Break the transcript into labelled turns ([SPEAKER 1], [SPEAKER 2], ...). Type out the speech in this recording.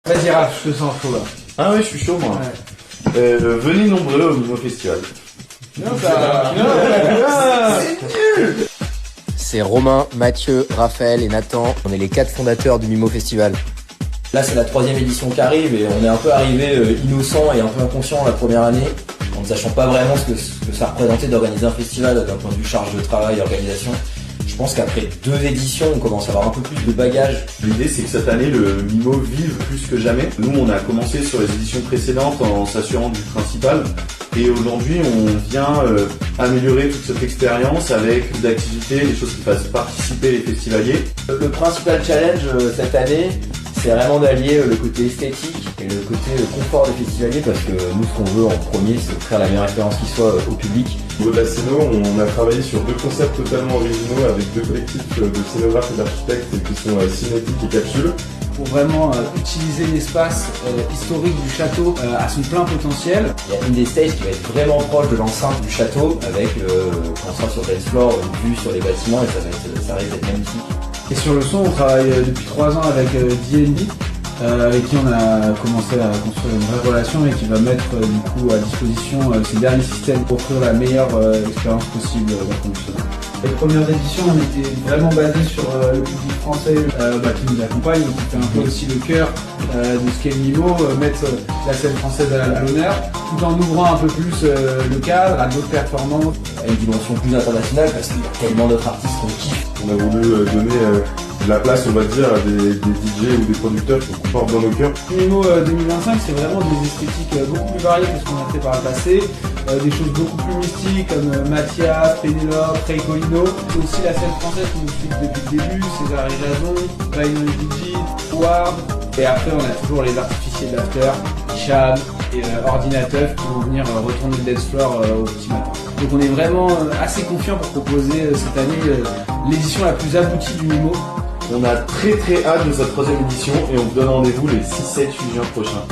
[SPEAKER 1] Vas-y Raph, je te sens chaud là.
[SPEAKER 2] Ah ouais, je suis chaud moi.
[SPEAKER 1] Ouais.
[SPEAKER 2] Venez nombreux au Mimo Festival.
[SPEAKER 3] C'est Romain, Mathieu, Raphaël et Nathan. On est les 4 fondateurs du Mimo Festival. Là, c'est la 3e édition qui arrive et on est un peu arrivé innocent et un peu inconscient la première année, en ne sachant pas vraiment ce que ça représentait d'organiser un festival d'un point de vue charge de travail, organisation. Je pense qu'après 2 éditions, on commence à avoir un peu plus de bagages.
[SPEAKER 2] L'idée c'est que cette année le Mimo vive plus que jamais. Nous on a commencé sur les éditions précédentes en s'assurant du principal. Et aujourd'hui on vient améliorer toute cette expérience avec plus d'activités, des choses qui fassent participer les festivaliers.
[SPEAKER 3] Le principal challenge cette année, c'est vraiment d'allier le côté esthétique et le côté confort des festivaliers, parce que nous, ce qu'on veut en premier, c'est offrir la meilleure expérience qui soit au public.
[SPEAKER 4] Au niveau de la scéno, on a travaillé sur 2 concepts totalement originaux avec 2 collectifs de scénographes et d'architectes qui sont Cinétique et Capsule.
[SPEAKER 1] Pour vraiment utiliser l'espace historique du château à son plein potentiel.
[SPEAKER 3] Il y a une des stages qui va être vraiment proche de l'enceinte du château, avec quand on sera sur dance floor, une vue sur les bâtiments, et ça risque d'être magnifique.
[SPEAKER 1] Et sur le son, on travaille depuis 3 ans avec D&D, avec qui on a commencé à construire une vraie relation et qui va mettre du coup à disposition ces derniers systèmes pour offrir la meilleure expérience possible d'un conducteur. Les premières éditions, on était vraiment basé sur le public français qui nous accompagne, qui fait un peu aussi le cœur de ce qu'est le Mimo, mettre la scène française à l'honneur, tout en ouvrant un peu plus le cadre à d'autres performances.
[SPEAKER 3] À une dimension plus internationale, parce qu'il y a tellement d'autres artistes qu'on kiffe.
[SPEAKER 4] On a voulu donner de la place, on va dire, à des DJ ou des producteurs qui sont confortables dans nos cœurs.
[SPEAKER 1] Le Mimo 2025, c'est vraiment des esthétiques beaucoup plus variées que ce qu'on a fait par le passé. Des choses beaucoup plus mystiques comme Mathias, Pénélope, Ray Colino. C'est aussi la scène française qui nous suit depuis le début, César et Jason, Ryan Digit, Ward. Et après, on a toujours les artificiers de l'after, Hicham et Ordinateur qui vont venir retourner le dance floor au petit matin. Donc on est vraiment assez confiant pour proposer cette année l'édition la plus aboutie du Mimo.
[SPEAKER 2] On a très hâte de cette 3e édition et on vous donne rendez-vous les 6, 7, 8 juin prochains.